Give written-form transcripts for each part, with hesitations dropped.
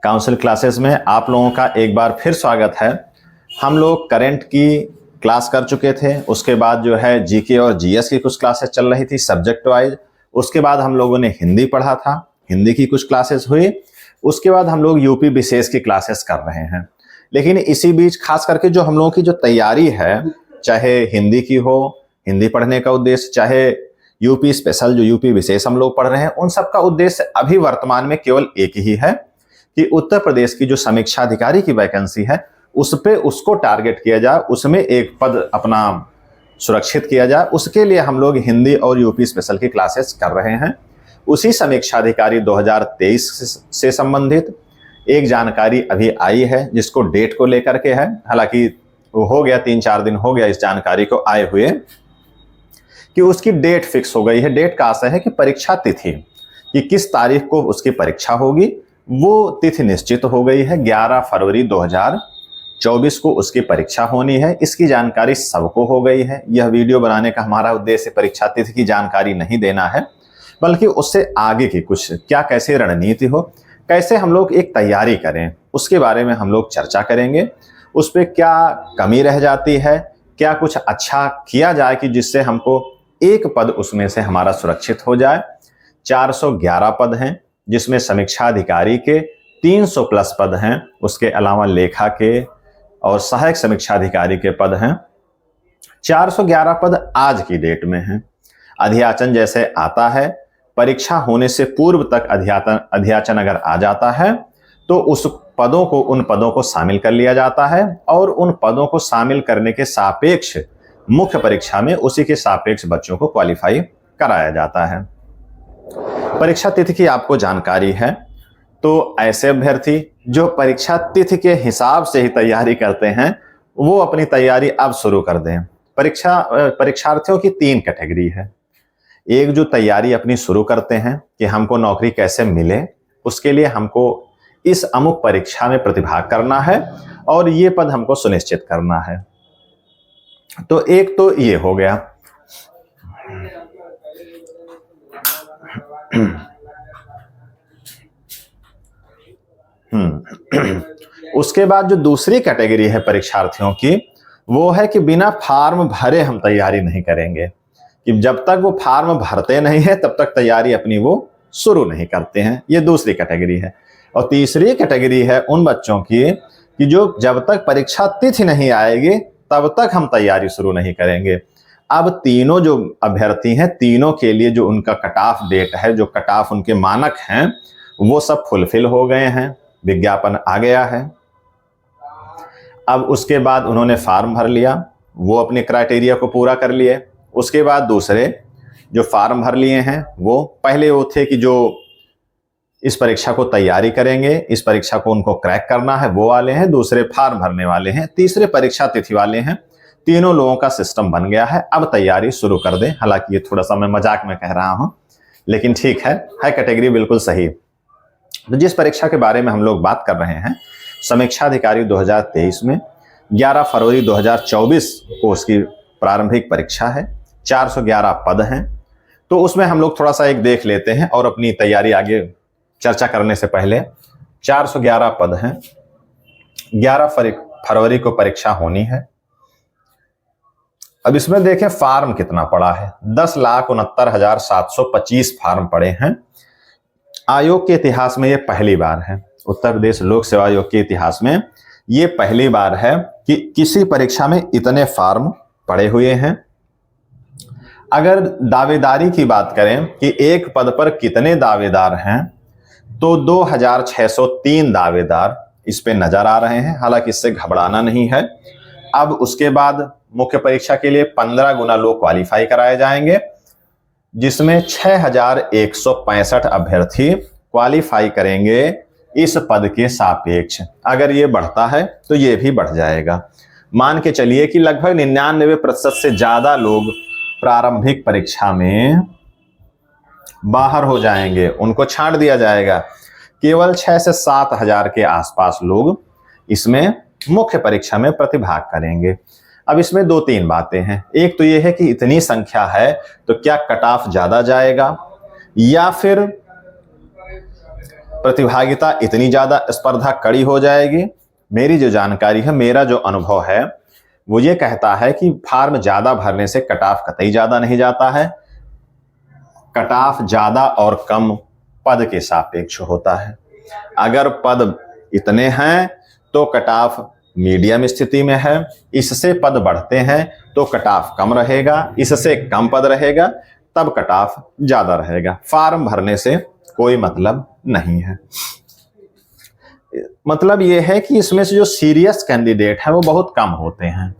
Council classes में आप लोगों का एक बार फिर स्वागत है। हम लोग करंट की क्लास कर चुके थे, उसके बाद जो है जीके और जीएस की कुछ क्लासेस चल रही थी सब्जेक्ट वाइज। उसके बाद हम लोगों ने हिंदी पढ़ा था, हिंदी की कुछ क्लासेस हुई। उसके बाद हम लोग यूपी विशेष की क्लासेस कर रहे हैं। लेकिन इसी बीच खास करके जो हम लोगों की जो तैयारी है, चाहे हिंदी की हो, हिंदी पढ़ने का उद्देश्य, चाहे यूपी स्पेशल जो यूपी विशेष हम लोग पढ़ रहे हैं, उन सब का उद्देश्य अभी वर्तमान में केवल एक ही है कि उत्तर प्रदेश की जो समीक्षा अधिकारी की वैकेंसी है उस पे उसको टारगेट किया जाए, उसमें एक पद अपना सुरक्षित किया जाए। उसके लिए हम लोग हिंदी और यूपी स्पेशल की क्लासेस कर रहे हैं। उसी समीक्षा अधिकारी 2023 से संबंधित एक जानकारी अभी आई है जिसको डेट को लेकर के है। हालांकि वो हो गया 3-4 दिन हो गया इस जानकारी को आए हुए कि उसकी डेट फिक्स हो गई है। डेट का आशय है कि परीक्षा तिथि कि किस तारीख को उसकी परीक्षा होगी, वो तिथि निश्चित हो गई है। 11 फरवरी 2024 को उसकी परीक्षा होनी है। इसकी जानकारी सबको हो गई है। यह वीडियो बनाने का हमारा उद्देश्य परीक्षा तिथि की जानकारी नहीं देना है, बल्कि उससे आगे की कुछ क्या कैसे रणनीति हो, कैसे हम लोग एक तैयारी करें, उसके बारे में हम लोग चर्चा करेंगे। उस पर क्या कमी रह जाती है, क्या कुछ अच्छा किया जाए कि जिससे हमको एक पद उसमें से हमारा सुरक्षित हो जाए। 411 पद हैं, जिसमें समीक्षा अधिकारी के 300 प्लस पद हैं। उसके अलावा लेखा के और सहायक समीक्षा अधिकारी के पद हैं। 411 पद आज की डेट में हैं। अध्याचन जैसे आता है, परीक्षा होने से पूर्व तक अध्याचन अगर आ जाता है तो उन पदों को शामिल कर लिया जाता है और उन पदों को शामिल करने के सापेक्ष मुख्य परीक्षा में उसी के सापेक्ष बच्चों को क्वालिफाई कराया जाता है। परीक्षा तिथि की आपको जानकारी है, तो ऐसे अभ्यर्थी जो परीक्षा तिथि के हिसाब से ही तैयारी करते हैं वो अपनी तैयारी अब शुरू कर दें। परीक्षार्थियों की 3 कैटेगरी है। एक जो तैयारी अपनी शुरू करते हैं कि हमको नौकरी कैसे मिले, उसके लिए हमको इस अमुक परीक्षा में प्रतिभाग करना है और ये पद हमको सुनिश्चित करना है। तो एक तो ये हो गया। उसके बाद जो दूसरी कैटेगरी है परीक्षार्थियों की, वो है कि बिना फॉर्म भरे हम तैयारी नहीं करेंगे, कि जब तक वो फॉर्म भरते नहीं है तब तक तैयारी अपनी वो शुरू नहीं करते हैं। ये दूसरी कैटेगरी है। और तीसरी कैटेगरी है उन बच्चों की कि जो जब तक परीक्षा तिथि नहीं आएगी तब तक हम तैयारी शुरू नहीं करेंगे। अब तीनों जो अभ्यर्थी हैं, तीनों के लिए जो उनका कट ऑफ डेट है, जो कट ऑफ उनके मानक हैं, वो सब फुलफिल हो गए हैं। विज्ञापन आ गया है। अब उसके बाद उन्होंने फॉर्म भर लिया, वो अपने क्राइटेरिया को पूरा कर लिए। उसके बाद दूसरे जो फॉर्म भर लिए हैं, वो पहले वो थे कि जो इस परीक्षा को तैयारी करेंगे, इस परीक्षा को उनको क्रैक करना है, वो वाले हैं। दूसरे फॉर्म भरने वाले हैं। तीसरे परीक्षा तिथि वाले हैं। तीनों लोगों का सिस्टम बन गया है। अब तैयारी शुरू कर दें। हालांकि ये थोड़ा सा मैं मजाक में कह रहा हूं, लेकिन ठीक है कैटेगरी बिल्कुल सही। तो जिस परीक्षा के बारे में हम लोग बात कर रहे हैं, समीक्षा अधिकारी 2023 में 11 फरवरी 2024 को उसकी प्रारंभिक परीक्षा है। 411 पद हैं। तो उसमें हम लोग थोड़ा सा एक देख लेते हैं और अपनी तैयारी आगे चर्चा करने से पहले। 411 पद हैं। 11 फरवरी को परीक्षा होनी है। अब इसमें देखें फार्म कितना पड़ा है। 10,69,725 फार्म पड़े हैं। आयोग के इतिहास में ये पहली बार है, उत्तर प्रदेश लोक सेवा आयोग के इतिहास में ये पहली बार है कि किसी परीक्षा में इतने फार्म पड़े हुए हैं। अगर दावेदारी की बात करें कि एक पद पर कितने दावेदार हैं, तो 2,603 दावेदार इस पे नजर आ रहे हैं। हालांकि इससे घबराना नहीं है। अब उसके बाद मुख्य परीक्षा के लिए 15 गुना लोग क्वालिफाई कराए जाएंगे, जिसमें 6,165 अभ्यर्थी क्वालिफाई करेंगे इस पद के सापेक्ष। अगर ये बढ़ता है तो ये भी बढ़ जाएगा। मान के चलिए कि लगभग 99% से ज्यादा लोग प्रारंभिक परीक्षा में बाहर हो जाएंगे, उनको छांट दिया जाएगा। केवल 6 से 7 हजार के आसपास लोग इसमें मुख्य परीक्षा में प्रतिभाग करेंगे। अब इसमें 2-3 बातें हैं। एक तो ये है कि इतनी संख्या है तो क्या कट ऑफ ज्यादा जाएगा, या फिर प्रतिभागिता इतनी ज़्यादा, स्पर्धा कड़ी हो जाएगी। मेरी जो जानकारी है, मेरा जो अनुभव है, वो ये कहता है कि फार्म ज़्यादा भरने से कट ऑफ कतई ज़्यादा नहीं जाता है। कट ऑफ ज़्यादा और कम पद के सापेक्ष होता है। अगर पद इतने हैं तो कट ऑफ मीडियम स्थिति में है, इससे पद बढ़ते हैं तो कट ऑफ कम रहेगा, इससे कम पद रहेगा तब कट ऑफ ज़्यादा रहेगा। फार्म भरने से कोई मतलब नहीं है। मतलब ये है कि इसमें से जो सीरियस कैंडिडेट है वो बहुत कम होते हैं।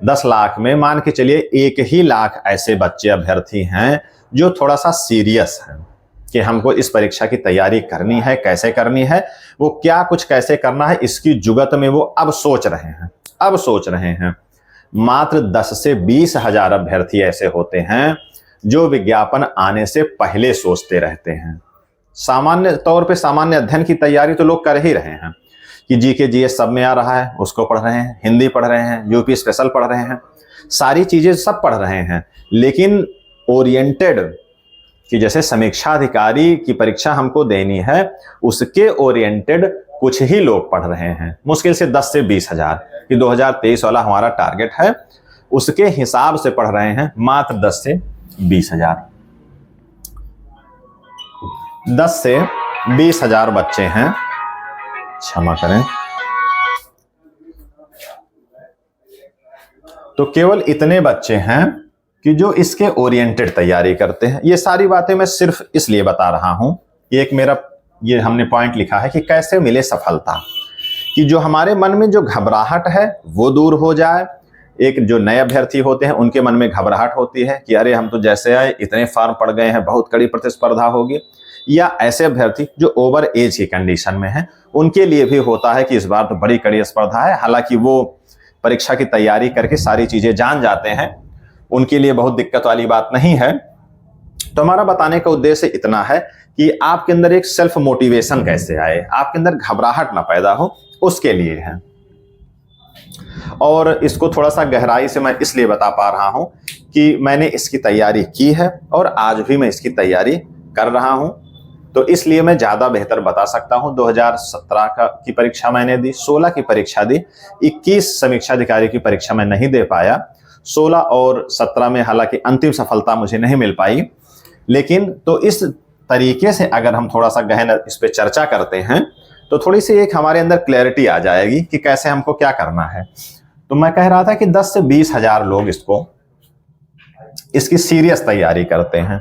10 लाख में मान के चलिए 1 ही लाख ऐसे बच्चे अभ्यर्थी हैं जो थोड़ा सा सीरियस हैं कि हमको इस परीक्षा की तैयारी करनी है, कैसे करनी है, वो क्या कुछ कैसे करना है, इसकी जुगत में वो अब सोच रहे हैं। मात्र 10 से 20 हजार अभ्यर्थी ऐसे होते हैं जो विज्ञापन आने से पहले सोचते रहते हैं। सामान्य तौर पे सामान्य अध्ययन की तैयारी तो लोग कर ही रहे हैं कि जीके जीएस सब में आ रहा है, उसको पढ़ रहे हैं, हिंदी पढ़ रहे हैं, यूपी स्पेशल पढ़ रहे हैं, सारी चीजें सब पढ़ रहे हैं। लेकिन ओरिएंटेड कि जैसे समीक्षा अधिकारी की परीक्षा हमको देनी है, उसके ओरिएंटेड कुछ ही लोग पढ़ रहे हैं, मुश्किल से 10 से 20 हजार कि 2023 वाला हमारा टारगेट है, उसके हिसाब से पढ़ रहे हैं मात्र 10 से 20 हजार। 10 से 20 हजार बच्चे हैं, क्षमा करें, तो केवल इतने बच्चे हैं कि जो इसके ओरिएंटेड तैयारी करते हैं। ये सारी बातें मैं सिर्फ इसलिए बता रहा हूं, एक मेरा ये हमने पॉइंट लिखा है कि कैसे मिले सफलता, कि जो हमारे मन में जो घबराहट है वो दूर हो जाए। एक जो नए अभ्यर्थी होते हैं उनके मन में घबराहट होती है कि अरे हम तो जैसे आए इतने फॉर्म पड़ गए हैं, बहुत कड़ी प्रतिस्पर्धा होगी। या ऐसे अभ्यर्थी जो ओवर एज की कंडीशन में हैं, उनके लिए भी होता है कि इस बार तो बड़ी कड़ी स्पर्धा है, हालांकि वो परीक्षा की तैयारी करके सारी चीजें जान जाते हैं, उनके लिए बहुत दिक्कत वाली बात नहीं है। तो हमारा बताने का उद्देश्य इतना है कि आपके अंदर एक सेल्फ मोटिवेशन कैसे आए, आपके अंदर घबराहट ना पैदा हो, उसके लिए है। और इसको थोड़ा सा गहराई से मैं इसलिए बता पा रहा हूं कि मैंने इसकी तैयारी की है और आज भी मैं इसकी तैयारी कर रहा हूं, तो इसलिए मैं ज्यादा बेहतर बता सकता हूं। 2017 की परीक्षा मैंने दी, 16 की परीक्षा दी, 21 समीक्षा अधिकारी की परीक्षा मैं नहीं दे पाया, 16 और 17 में हालांकि अंतिम सफलता मुझे नहीं मिल पाई। लेकिन तो इस तरीके से अगर हम थोड़ा सा गहन इस पे चर्चा करते हैं तो थोड़ी सी एक हमारे अंदर क्लैरिटी आ जाएगी कि कैसे हमको क्या करना है। तो मैं कह रहा था कि 10 से 20 हजार लोग इसकी सीरियस तैयारी करते हैं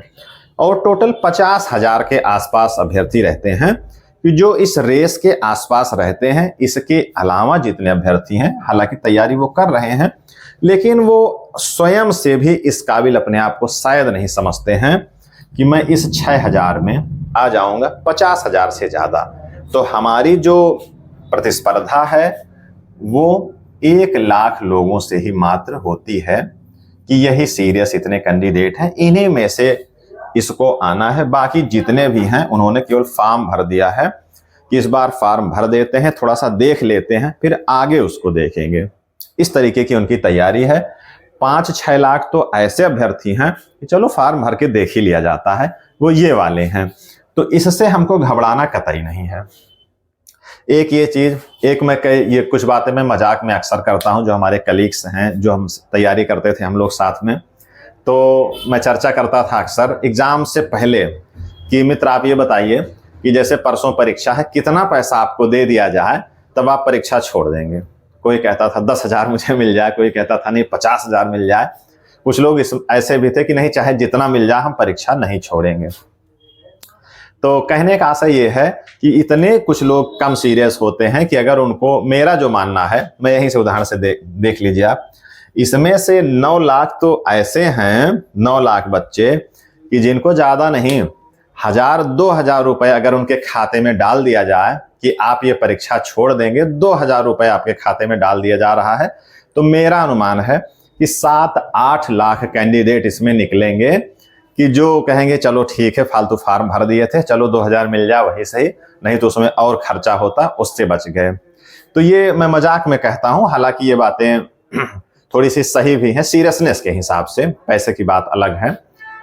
और टोटल 50 हजार के आसपास अभ्यर्थी रहते हैं कि जो इस रेस के आसपास रहते हैं। इसके अलावा जितने अभ्यर्थी हैं हालांकि तैयारी वो कर रहे हैं, लेकिन वो स्वयं से भी इस काबिल अपने आप को शायद नहीं समझते हैं कि मैं इस 6000 में आ जाऊंगा 50 हजार से ज्यादा। तो हमारी जो प्रतिस्पर्धा है वो 1 लाख लोगों से ही मात्र होती है कि यही सीरियस इतने कैंडिडेट हैं, इन्हीं में से इसको आना है। बाकी जितने भी हैं उन्होंने केवल फॉर्म भर दिया है कि इस बार फॉर्म भर देते हैं, थोड़ा सा देख लेते हैं, फिर आगे उसको देखेंगे। इस तरीके की उनकी तैयारी है। 5-6 लाख तो ऐसे अभ्यर्थी हैं कि चलो फॉर्म भर के देख ही लिया जाता है, वो ये वाले हैं। तो इससे हमको घबराना कतई नहीं है। एक ये चीज, एक मैं ये कुछ बातें मैं मजाक में अक्सर करता हूं, जो हमारे कलीग्स हैं, जो हम तैयारी करते थे हम लोग साथ में, तो मैं चर्चा करता था अक्सर एग्जाम से पहले कि मित्र आप ये बताइए कि जैसे परसों परीक्षा है, कितना पैसा आपको दे दिया जाए तब आप परीक्षा छोड़ देंगे। कोई कहता था 10 हजार मुझे मिल जाए, कोई कहता था नहीं 50 हजार मिल जाए, कुछ लोग ऐसे भी थे कि नहीं चाहे जितना मिल जाए हम परीक्षा नहीं छोड़ेंगे। तो कहने का आशय ये है कि इतने कुछ लोग कम सीरियस होते हैं कि अगर उनको, मेरा जो मानना है, मैं यहीं से उदाहरण से देख लीजिए आप, इसमें से 9 लाख तो ऐसे हैं, 9 लाख बच्चे कि जिनको ज्यादा नहीं 1000-2000 रुपए अगर उनके खाते में डाल दिया जाए कि आप ये परीक्षा छोड़ देंगे, 2000 रुपए आपके खाते में डाल दिया जा रहा है, तो मेरा अनुमान है कि 7-8 लाख कैंडिडेट इसमें निकलेंगे कि जो कहेंगे चलो ठीक है फालतू फार्म भर दिए थे, चलो 2000 मिल जाए वही सही, नहीं तो उसमें और खर्चा होता, उससे बच गए। तो ये मैं मजाक में कहता हूं, हालांकि ये बातें थोड़ी सी सही भी हैं सीरियसनेस के हिसाब से। पैसे की बात अलग है।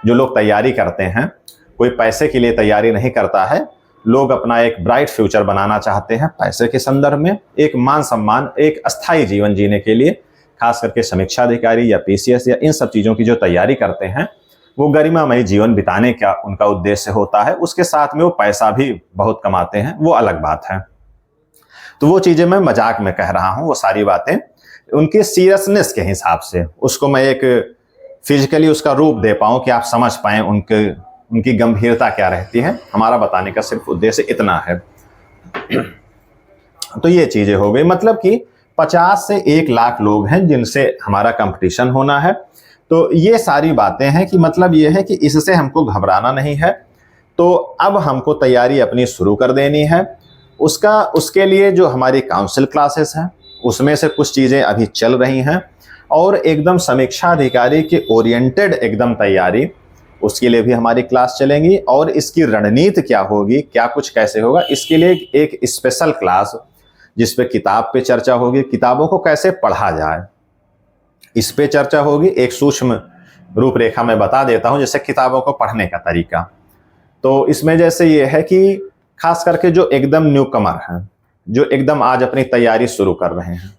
जो लोग तैयारी करते हैं, कोई पैसे के लिए तैयारी नहीं करता है, लोग अपना एक ब्राइट फ्यूचर बनाना चाहते हैं पैसे के संदर्भ में, एक मान सम्मान, एक अस्थायी जीवन जीने के लिए, खास करके समीक्षा अधिकारी या पीसीएस या इन सब चीज़ों की जो तैयारी करते हैं, वो गरिमामय जीवन बिताने का उनका उद्देश्य होता है। उसके साथ में वो पैसा भी बहुत कमाते हैं, वो अलग बात है। तो वो चीज़ें मैं मजाक में कह रहा हूँ, वो सारी बातें उनके सीरियसनेस के हिसाब से उसको मैं एक फिजिकली उसका रूप दे पाऊँ कि आप समझ पाएँ उनकी गंभीरता क्या रहती है। हमारा बताने का सिर्फ उद्देश्य इतना है। तो ये चीज़ें हो गई, मतलब कि 50 से 1 लाख लोग हैं जिनसे हमारा कंपटीशन होना है। तो ये सारी बातें हैं कि मतलब ये है कि इससे हमको घबराना नहीं है। तो अब हमको तैयारी अपनी शुरू कर देनी है। उसके लिए जो हमारी काउंसिल क्लासेस हैं उसमें से कुछ चीज़ें अभी चल रही हैं, और एकदम समीक्षा अधिकारी के ओरिएंटेड एकदम तैयारी, उसके लिए भी हमारी क्लास चलेंगी। और इसकी रणनीति क्या होगी, क्या कुछ कैसे होगा, इसके लिए एक स्पेशल क्लास जिस पे किताब पे चर्चा होगी, किताबों को कैसे पढ़ा जाए इस पे चर्चा होगी। एक सूक्ष्म रूपरेखा मैं बता देता हूं, जैसे किताबों को पढ़ने का तरीका। तो इसमें जैसे ये है कि खास करके जो एकदम न्यू कमर हैं, जो एकदम आज अपनी तैयारी शुरू कर रहे हैं,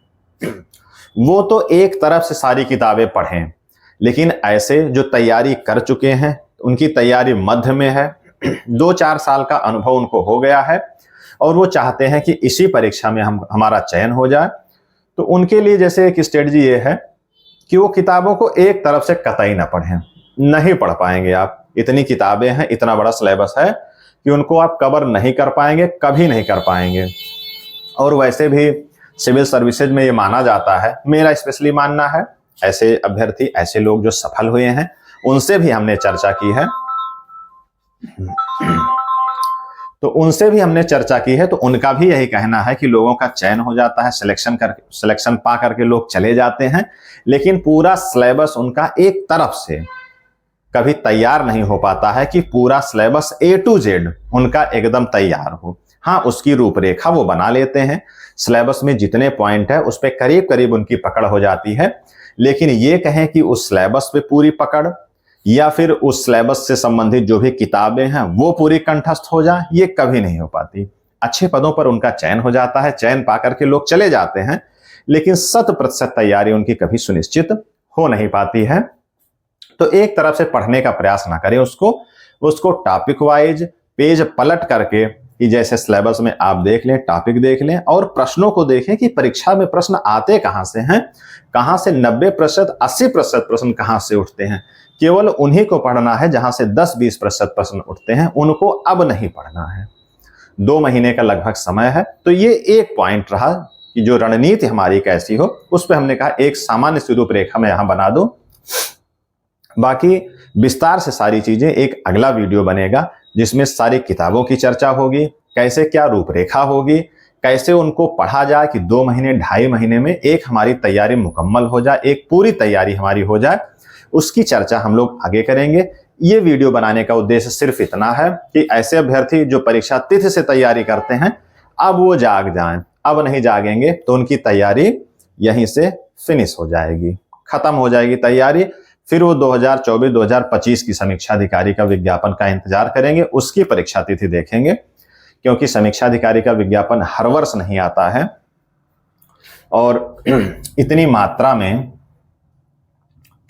वो तो एक तरफ से सारी किताबें पढ़ें, लेकिन ऐसे जो तैयारी कर चुके हैं, उनकी तैयारी मध्य में है, 2-4 साल का अनुभव उनको हो गया है, और वो चाहते हैं कि इसी परीक्षा में हमारा चयन हो जाए। तो उनके लिए जैसे एक स्ट्रेटजी ये है कि वो किताबों को एक तरफ से कतई ना पढ़ें। नहीं पढ़ पाएंगे आप, इतनी किताबें हैं, इतना बड़ा सिलेबस है कि उनको आप कवर नहीं कर पाएंगे, कभी नहीं कर पाएंगे। और वैसे भी सिविल सर्विसेज में ये माना जाता है, मेरा स्पेशली मानना है, ऐसे अभ्यर्थी, ऐसे लोग जो सफल हुए हैं, उनसे भी हमने चर्चा की है, तो उनका भी यही कहना है कि लोगों का चयन हो जाता है, सिलेक्शन पा करके लोग चले जाते हैं, लेकिन पूरा सिलेबस उनका एक तरफ से कभी तैयार नहीं हो पाता है कि पूरा सिलेबस A to Z उनका एकदम तैयार हो। हाँ, उसकी रूपरेखा वो बना लेते हैं, सिलेबस में जितने पॉइंट है उस पे करीब करीब उनकी पकड़ हो जाती है, लेकिन ये कहें कि उस सिलेबस पे पूरी पकड़ या फिर उस सिलेबस से संबंधित जो भी किताबें हैं वो पूरी कंठस्थ हो जाए, ये कभी नहीं हो पाती। अच्छे पदों पर उनका चयन हो जाता है, चयन पाकर के लोग चले जाते हैं, लेकिन 100% तैयारी उनकी कभी सुनिश्चित हो नहीं पाती है। तो एक तरफ से पढ़ने का प्रयास ना करें, उसको टॉपिक वाइज पेज पलट करके, कि जैसे सिलेबस में आप देख लें, टॉपिक देख लें, और प्रश्नों को देखें कि परीक्षा में प्रश्न आते कहां से हैं, कहां से 90%, 80% प्रश्न कहां से उठते हैं। केवल उन्हीं को पढ़ना है जहां से 10-20% प्रश्न उठते हैं, उनको अब नहीं पढ़ना है। 2 महीने का लगभग समय है। तो ये एक पॉइंट रहा कि जो रणनीति हमारी कैसी हो, उस पर हमने कहा एक सामान्य सी रूपरेखा में यहां बना दो, बाकी विस्तार से सारी चीजें एक अगला वीडियो बनेगा जिसमें सारी किताबों की चर्चा होगी, कैसे क्या रूपरेखा होगी, कैसे उनको पढ़ा जाए कि 2 महीने 2.5 महीने में एक हमारी तैयारी मुकम्मल हो जाए, एक पूरी तैयारी हमारी हो जाए, उसकी चर्चा हम लोग आगे करेंगे। ये वीडियो बनाने का उद्देश्य सिर्फ इतना है कि ऐसे अभ्यर्थी जो परीक्षा तिथि से तैयारी करते हैं, अब वो जाग जाएं। अब नहीं जागेंगे तो उनकी तैयारी यहीं से फिनिश हो जाएगी, खत्म हो जाएगी तैयारी। फिर वो 2024-2025 की समीक्षा अधिकारी का विज्ञापन का इंतजार करेंगे, उसकी परीक्षा तिथि देखेंगे, क्योंकि समीक्षा अधिकारी का विज्ञापन हर वर्ष नहीं आता है, और इतनी मात्रा में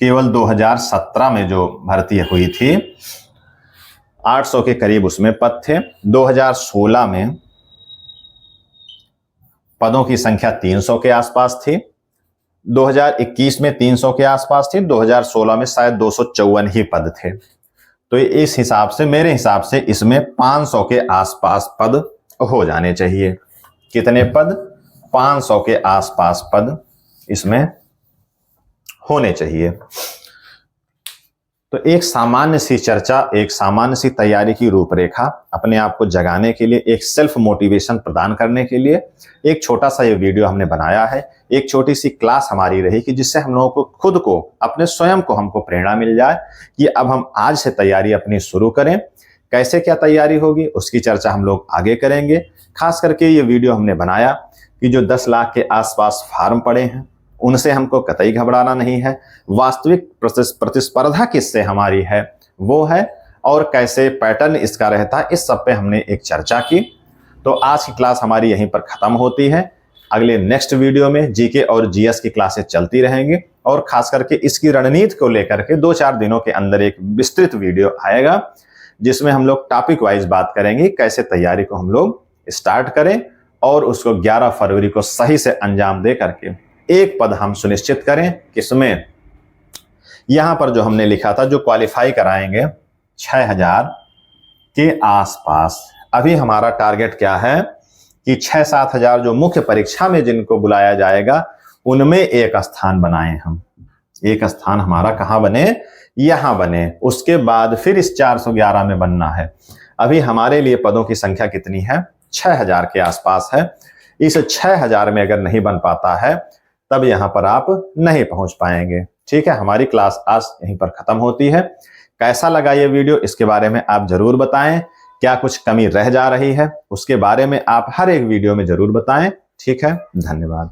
केवल 2017 में जो भर्ती हुई थी 800 के करीब उसमें पद थे। 2016 में पदों की संख्या 300 के आसपास थी, 2021 में 300 के आसपास थी, 2016 में शायद 254 ही पद थे। तो इस हिसाब से, मेरे हिसाब से इसमें 500 के आसपास पद हो जाने चाहिए। कितने पद? 500 के आसपास पद इसमें होने चाहिए। तो एक सामान्य सी चर्चा, एक सामान्य सी तैयारी की रूपरेखा अपने आप को जगाने के लिए, एक सेल्फ मोटिवेशन प्रदान करने के लिए एक छोटा सा ये वीडियो हमने बनाया है। एक छोटी सी क्लास हमारी रही कि जिससे हम लोगों को खुद को, अपने स्वयं को हमको प्रेरणा मिल जाए कि अब हम आज से तैयारी अपनी शुरू करें। कैसे क्या तैयारी होगी उसकी चर्चा हम लोग आगे करेंगे। खास करके ये वीडियो हमने बनाया कि जो 10 लाख के आसपास फार्म पड़े हैं उनसे हमको कतई घबराना नहीं है। वास्तविक प्रतिस्पर्धा किससे हमारी है वो है, और कैसे पैटर्न इसका रहता है, इस सब पे हमने एक चर्चा की। तो आज की क्लास हमारी यहीं पर खत्म होती है। अगले नेक्स्ट वीडियो में जीके और जीएस की क्लासेस चलती रहेंगी और खास करके इसकी रणनीति को लेकर के 2-4 दिनों के अंदर एक विस्तृत वीडियो आएगा, जिसमें हम लोग टॉपिक वाइज बात करेंगे कैसे तैयारी को हम लोग स्टार्ट करें और उसको 11 फरवरी को सही से अंजाम दे करके एक पद हम सुनिश्चित करें। किसमें? यहां पर जो हमने लिखा था, जो क्वालिफाई कराएंगे 6000 के आसपास। अभी हमारा टारगेट क्या है कि 6-7 हजार जो मुख्य परीक्षा में जिनको बुलाया जाएगा उनमें एक स्थान बनाए हम। एक स्थान हमारा कहां बने? यहां बने। उसके बाद फिर इस 411 में बनना है। अभी हमारे लिए पदों की संख्या कितनी है? 6000 के आसपास है। इस 6000 में अगर नहीं बन पाता है तब यहां पर आप नहीं पहुंच पाएंगे। ठीक है, हमारी क्लास आज यहीं पर खत्म होती है। कैसा लगा ये वीडियो, इसके बारे में आप जरूर बताएं। क्या कुछ कमी रह जा रही है उसके बारे में आप हर एक वीडियो में जरूर बताएं। ठीक है, धन्यवाद।